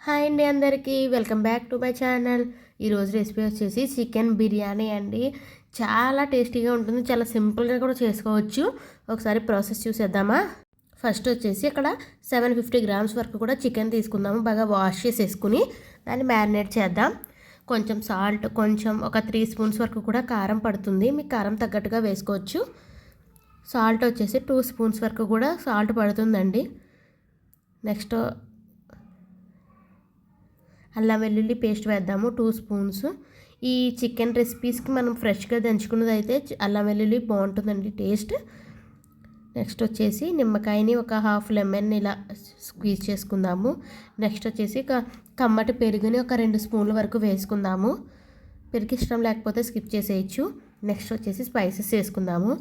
Hi అండి అందరికీ welcome back to my channel. ఈరోజు రెసిపీ వచ్చేసి చికెన్ బిర్యానీ అండి. చాలా టేస్టీగా ఉంటుంది, చాలా సింపుల్గా కూడా చేసుకోవచ్చు. ఒకసారి ప్రాసెస్ చూసేద్దామా. ఫస్ట్ వచ్చేసి ఇక్కడ 750 గ్రామ్స్ వరకు కూడా చికెన్ తీసుకుందాము. బాగా వాష్ చేసేసుకుని దాన్ని మ్యారినేట్ చేద్దాం. కొంచెం సాల్ట్, కొంచెం ఒక 3 స్పూన్స్ వరకు కూడా కారం పడుతుంది. మీకు కారం తగ్గట్టుగా వేసుకోవచ్చు. సాల్ట్ వచ్చేసి 2 స్పూన్స్ వరకు కూడా సాల్ట్ పడుతుందండి. నెక్స్ట్ అల్లం వెల్లుల్లి పేస్ట్ వేద్దాము 2 స్పూన్స్. ఈ చికెన్ రెసిపీస్కి మనం ఫ్రెష్గా దంచుకున్నది అయితే అల్లం వెల్లుల్లి బాగుంటుందండి టేస్ట్. నెక్స్ట్ వచ్చేసి నిమ్మకాయని ఒక హాఫ్ లెమన్ ఇలా స్క్వీజ్ చేసుకుందాము. నెక్స్ట్ వచ్చేసి కమ్మటి పెరుగుని ఒక 2 స్పూన్ల వరకు వేసుకుందాము. పెరుగు ఇష్టం లేకపోతే స్కిప్ చేసేయచ్చు. నెక్స్ట్ వచ్చేసి స్పైసెస్ వేసుకుందాము.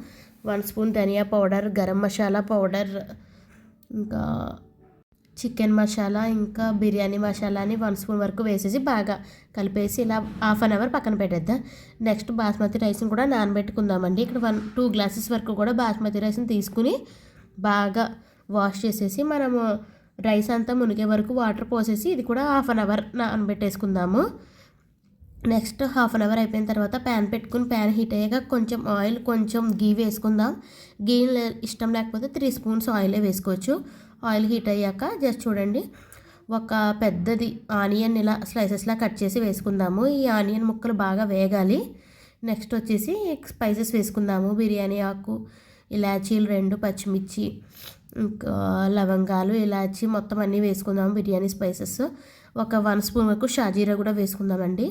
1 స్పూన్ ధనియా పౌడర్, గరం మసాలా పౌడర్, ఇంకా చికెన్ మసాలా, ఇంకా బిర్యానీ మసాలాని 1 స్పూన్ వరకు వేసేసి బాగా కలిపేసి ఇలా హాఫ్ అన్ అవర్ పక్కన పెట్టేద్దాం. నెక్స్ట్ బాస్మతి రైస్ని కూడా నానబెట్టుకుందామండి. ఇక్కడ 2 గ్లాసెస్ వరకు కూడా బాస్మతి రైస్ని తీసుకుని బాగా వాష్ చేసేసి మనము రైస్ అంతా మునిగే వరకు వాటర్ పోసేసి ఇది కూడా హాఫ్ అన్ అవర్ నానబెట్టేసుకుందాము. నెక్స్ట్ హాఫ్ అన్ అవర్ అయిపోయిన తర్వాత ప్యాన్ పెట్టుకుని ప్యాన్ హీట్ అయ్యాక కొంచెం ఆయిల్, కొంచెం గీ వేసుకుందాం. గీ ఇష్టం లేకపోతే 3 స్పూన్స్ ఆయిలే వేసుకోవచ్చు. ఆయిల్ హీట్ అయ్యాక జస్ట్ చూడండి, ఒక పెద్దది ఆనియన్ ఇలా స్లైసెస్లా కట్ చేసి వేసుకుందాము. ఈ ఆనియన్ ముక్కలు బాగా వేగాలి. నెక్స్ట్ వచ్చేసి స్పైసెస్ వేసుకుందాము. బిర్యానీ ఆకు, ఇలాచీలు 2, పచ్చిమిర్చి, ఇంకా లవంగాలు, ఇలాచీ మొత్తం అన్నీ వేసుకుందాము. బిర్యానీ స్పైసెస్ ఒక 1 స్పూన్ వరకు షాజీరా కూడా వేసుకుందామండి.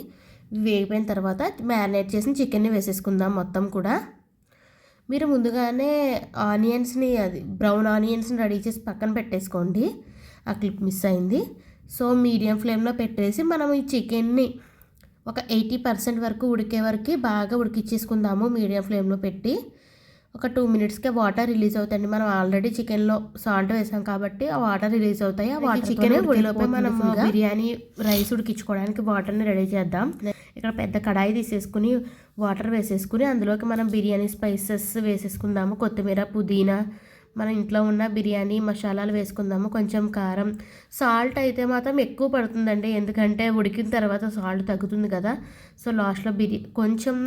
వేగిపోయిన తర్వాత మ్యారినేట్ చేసిన చికెన్ని వేసేసుకుందాం మొత్తం కూడా. మీరు ముందుగానే ఆనియన్స్ని, బ్రౌన్ ఆనియన్స్ని రెడీ చేసి పక్కన పెట్టేసుకోండి. ఆ క్లిప్ మిస్ అయింది. సో మీడియం ఫ్లేమ్లో పెట్టేసి మనం ఈ చికెన్ని ఒక 80% వరకు ఉడికే వరకు బాగా ఉడికిచ్చేసుకుందాము. మీడియం ఫ్లేమ్లో పెట్టి ఒక 2 మినిట్స్కే వాటర్ రిలీజ్ అవుతాయండి. మనం ఆల్రెడీ చికెన్లో సాల్ట్ వేసాం కాబట్టి ఆ వాటర్ రిలీజ్ అవుతాయి. ఆ వాటర్ చికెన్ ఉడిలోపే మనం బిర్యానీ రైస్ ఉడికించుకోవడానికి వాటర్ని రెడీ చేద్దాం. ఇక్కడ పెద్ద కడాయి తీసేసుకుని వాటర్ వేసేసుకుని అందులోకి మనం బిర్యానీ స్పైసెస్ వేసేసుకుందాము. కొత్తిమీర, పుదీనా, మన ఇంట్లో ఉన్న బిర్యానీ మసాలాలు వేసుకుందాము. కొంచెం కారం, సాల్ట్ అయితే మాత్రం ఎక్కువ పడుతుందండి, ఎందుకంటే ఉడికిన తర్వాత సాల్ట్ తగ్గుతుంది కదా. సో లాస్ట్లో కొంచెం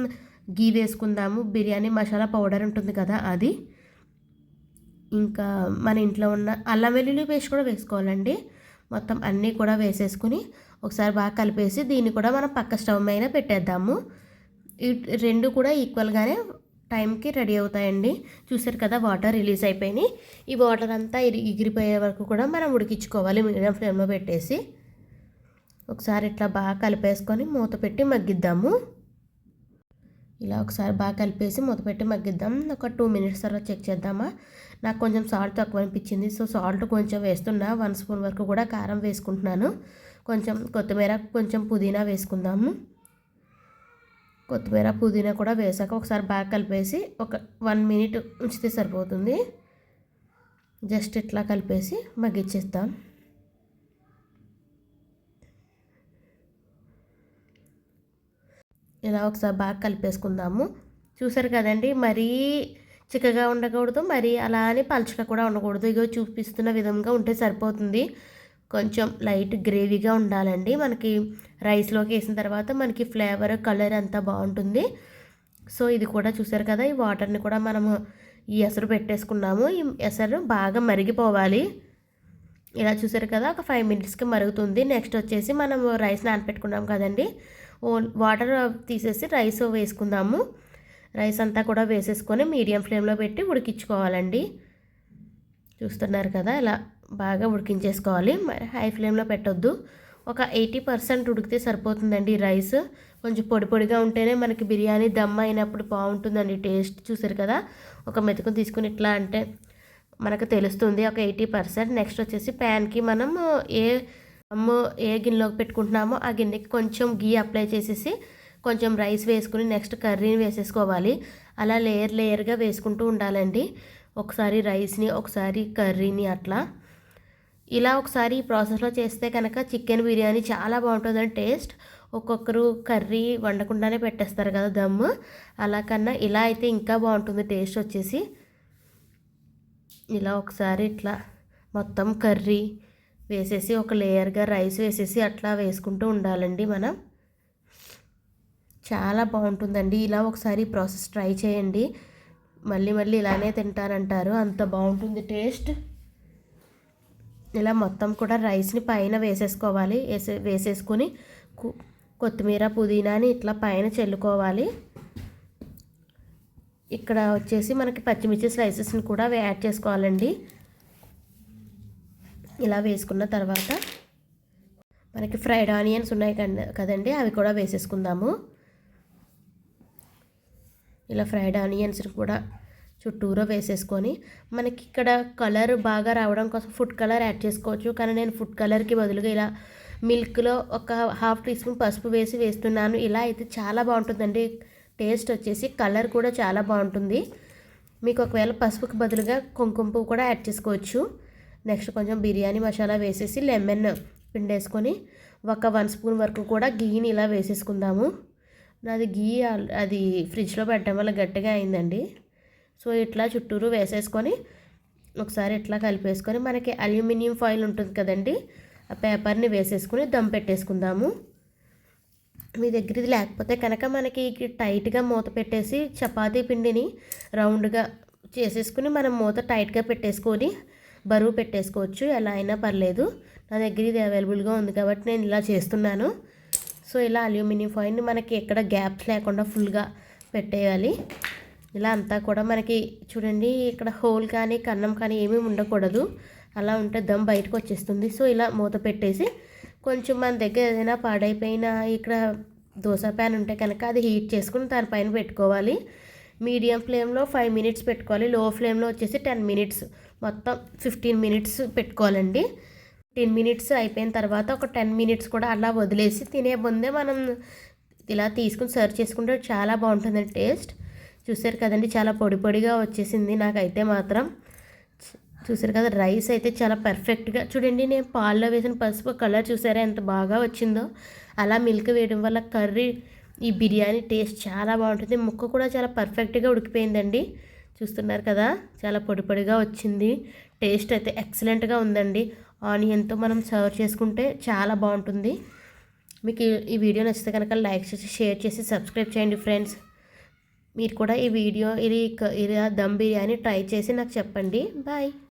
గీ వేసుకుందాము. బిర్యానీ మసాలా పౌడర్ ఉంటుంది కదా అది, ఇంకా మన ఇంట్లో ఉన్న అల్లం వెల్లుల్లి పేస్ట్ కూడా వేసుకోవాలండి. మొత్తం అన్నీ కూడా వేసేసుకుని ఒకసారి బాగా కలిపేసి దీన్ని కూడా మనం పక్క స్టవ్ మీద పెట్టేద్దాము. ఈ 2 కూడా ఈక్వల్గానే టైంకి రెడీ అవుతాయండి. చూసారు కదా, వాటర్ రిలీజ్ అయిపోయినాయి. ఈ వాటర్ అంతా ఎగిరిపోయే వరకు కూడా మనం ఉడికించుకోవాలి మీడియం ఫ్లేమ్లో పెట్టేసి. ఒకసారి ఇట్లా బాగా కలిపేసుకొని మూత పెట్టి మగ్గిద్దాము. ఇలా ఒకసారి బాగా కలిపేసి మూత పెట్టి మగ్గిద్దాం. ఒక 2 మినిట్స్ తర్వాత చెక్ చేద్దామా. నాకు కొంచెం సాల్ట్ తక్కువ అనిపించింది, సో సాల్ట్ కొంచెం వేస్తున్నా. 1 స్పూన్ వరకు కూడా కారం వేసుకుంటున్నాను. కొంచెం కొత్తిమీర, కొంచెం పుదీనా వేసుకుందాము. కొత్తిమీర, పుదీనా కూడా వేసాక ఒకసారి బాగా కలిపేసి ఒక 1 మినిట్ ఉంచితే సరిపోతుంది. జస్ట్ ఇట్లా కలిపేసి మగ్గిచ్చేస్తాం. ఇలా ఒకసారి బాగా కలిపేసుకుందాము. చూసారు కదండి, మరీ చిక్కగా ఉండకూడదు, మరీ అలా అని పలుచగా కూడా ఉండకూడదు. ఇగో చూపిస్తున్న విధంగా ఉంటే సరిపోతుంది. కొంచెం లైట్ గ్రేవీగా ఉండాలండి. మనకి రైస్లోకి వేసిన తర్వాత మనకి ఫ్లేవర్, కలర్ అంతా బాగుంటుంది. సో ఇది కూడా చూసారు కదా, ఈ వాటర్ని కూడా మనము ఈ ఎసరు పెట్టేసుకున్నాము. ఈ ఎసరు బాగా మరిగిపోవాలి. ఇలా చూసారు కదా, ఒక 5 మినిట్స్కి మరుగుతుంది. నెక్స్ట్ వచ్చేసి మనం రైస్ నానపెట్టుకున్నాం కదండి, వాటర్ తీసేసి రైస్ వేసుకుందాము. రైస్ అంతా కూడా వేసేసుకొని మీడియం ఫ్లేమ్లో పెట్టి ఉడికించుకోవాలండి. చూస్తున్నారు కదా, ఇలా బాగా ఉడికించేసుకోవాలి. హై ఫ్లేమ్లో పెట్టొద్దు. ఒక 80% ఉడికితే సరిపోతుందండి. రైస్ కొంచెం పొడి పొడిగా ఉంటేనే మనకి బిర్యానీ దమ్ అయినప్పుడు బాగుంటుందండి టేస్ట్. చూసారు కదా, ఒక మెతుకుని తీసుకుని ఇట్లా అంటే మనకు తెలుస్తుంది ఒక 80%. నెక్స్ట్ వచ్చేసి ప్యాన్కి మనం ఏ గిన్నెలోకి పెట్టుకుంటున్నామో ఆ గిన్నెకి కొంచెం గీ అప్లై చేసేసి కొంచెం రైస్ వేసుకుని నెక్స్ట్ కర్రీని వేసేసుకోవాలి. అలా లేయర్గా వేసుకుంటూ ఉండాలండి. ఒకసారి రైస్ని, ఒకసారి కర్రీని, అట్లా ఇలా ఒకసారి ఈ ప్రాసెస్లో చేస్తే కనుక చికెన్ బిర్యానీ చాలా బాగుంటుందండి టేస్ట్. ఒక్కొక్కరు కర్రీ వండకుండానే పెట్టేస్తారు కదా దమ్ము, అలా కన్నా ఇలా అయితే ఇంకా బాగుంటుంది టేస్ట్ వచ్చేసి. ఇలా ఒకసారి ఇట్లా మొత్తం కర్రీ, వేసేసి ఒక లేయర్గా రైస్ వేసేసి అట్లా వేసుకుంటూ ఉండాలండి మనం. చాలా బాగుంటుందండి. ఇలా ఒకసారి ప్రాసెస్ ట్రై చేయండి, మళ్ళీ మళ్ళీ ఇలానే తింటారంటారు, అంత బాగుంటుంది టేస్ట్. ఇలా మొత్తం కూడా రైస్ని పైన వేసేసుకోవాలి. వేసేసుకొని కొత్తిమీర పుదీనాని ఇట్లా పైన చల్లుకోవాలి. ఇక్కడ వచ్చేసి మనకి పచ్చిమిర్చి స్లైసెస్ని కూడా యాడ్ చేసుకోవాలండి. ఇలా వేసుకున్న తర్వాత మనకి ఫ్రైడ్ ఆనియన్స్ ఉన్నాయి కదండి, అవి కూడా వేసేసుకుందాము. ఇలా ఫ్రైడ్ ఆనియన్స్ని కూడా చుట్టూరా వేసేసుకొని మనకి ఇక్కడ కలర్ బాగా రావడం కోసం ఫుడ్ కలర్ యాడ్ చేసుకోవచ్చు. కానీ నేను ఫుడ్ కలర్కి బదులుగా ఇలా మిల్క్లో ఒక 1/2 టీ స్పూన్ పసుపు వేస్తున్నాను. ఇలా అయితే చాలా బాగుంటుందండి. టేస్ట్ వచ్చేసి కలర్ కూడా చాలా బాగుంటుంది. మీకు ఒకవేళ పసుపుకి బదులుగా కుంకుమ పువ్వు కూడా యాడ్ చేసుకోవచ్చు. నెక్స్ట్ కొంచెం బిర్యానీ మసాలా వేసేసి లెమన్ పిండేసుకొని ఒక 1 స్పూన్ వరకు కూడా గీని ఇలా వేసేసుకుందాము. నాది గీ అది ఫ్రిడ్జ్లో పెట్టడం వల్ల గట్టిగా అయిందండి. సో ఇట్లా చుట్టూరు వేసేసుకొని ఒకసారి ఇట్లా కలిపేసుకొని మనకి అల్యూమినియం ఫాయిల్ ఉంటుంది కదండి, ఆ పేపర్ని వేసేసుకొని దమ్ పెట్టేసుకుందాము. మీ దగ్గర ఇది లేకపోతే కనుక మనకి టైట్గా మూత పెట్టేసి చపాతీ పిండిని రౌండ్గా చేసేసుకుని మనం మూత టైట్గా పెట్టేసుకొని బరువు పెట్టేసుకోవచ్చు. ఎలా అయినా పర్లేదు, నా దగ్గర ఇది అవైలబుల్గా ఉంది కాబట్టి నేను ఇలా చేస్తున్నాను. సో ఇలా అల్యూమినియం ఫాయిల్ని మనకి ఎక్కడ గ్యాప్స్ లేకుండా ఫుల్గా పెట్టేయాలి. ఇలా అంతా కూడా మనకి చూడండి, ఇక్కడ హోల్ కానీ కన్నం కానీ ఏమీ ఉండకూడదు, అలా ఉంటే దమ్ బయటకు వచ్చేస్తుంది. సో ఇలా మూత పెట్టేసి కొంచెం మన దగ్గర ఏదైనా పాడైపోయిన ఇక్కడ దోశ ప్యాన్ ఉంటే కనుక అది హీట్ చేసుకుని దానిపైన పెట్టుకోవాలి. మీడియం ఫ్లేమ్లో 5 మినిట్స్ పెట్టుకోవాలి. లో ఫ్లేమ్లో వచ్చేసి 10 మినిట్స్, మొత్తం 15 మినిట్స్ పెట్టుకోవాలండి. 10 మినిట్స్ అయిపోయిన తర్వాత ఒక 10 మినిట్స్ కూడా అలా వదిలేసి తినే ముందే మనం ఇలా తీసుకుని సర్వ్ చేసుకుంటే చాలా బాగుంటుందండి టేస్ట్. చూసారు కదండి, చాలా పొడి పొడిగా వచ్చేసింది నాకైతే మాత్రం. చూసారు కదా, రైస్ అయితే చాలా పర్ఫెక్ట్గా చూడండి. నేను పాల్లో వేసిన పసుపు కలర్ చూసారా ఎంత బాగా వచ్చిందో. అలా మిల్క్ వేయడం వల్ల కర్రీ ఈ బిర్యానీ టేస్ట్ చాలా బాగుంటుంది. ముక్క కూడా చాలా పర్ఫెక్ట్గా ఉడికిపోయిందండి. చూస్తున్నారు కదా, చాలా పొడి పొడిగా వచ్చింది. టేస్ట్ అయితే ఎక్సలెంట్గా ఉందండి. ఆనియన్తో మనం సర్వ్ చేసుకుంటే చాలా బాగుంటుంది. మీకు ఈ వీడియో నచ్చితే కనుక లైక్ చేసి షేర్ చేసి సబ్స్క్రైబ్ చేయండి ఫ్రెండ్స్. మీరు కూడా ఈ వీడియో ఇది దమ్ బిర్యానీ ట్రై చేసి నాకు చెప్పండి. బాయ్.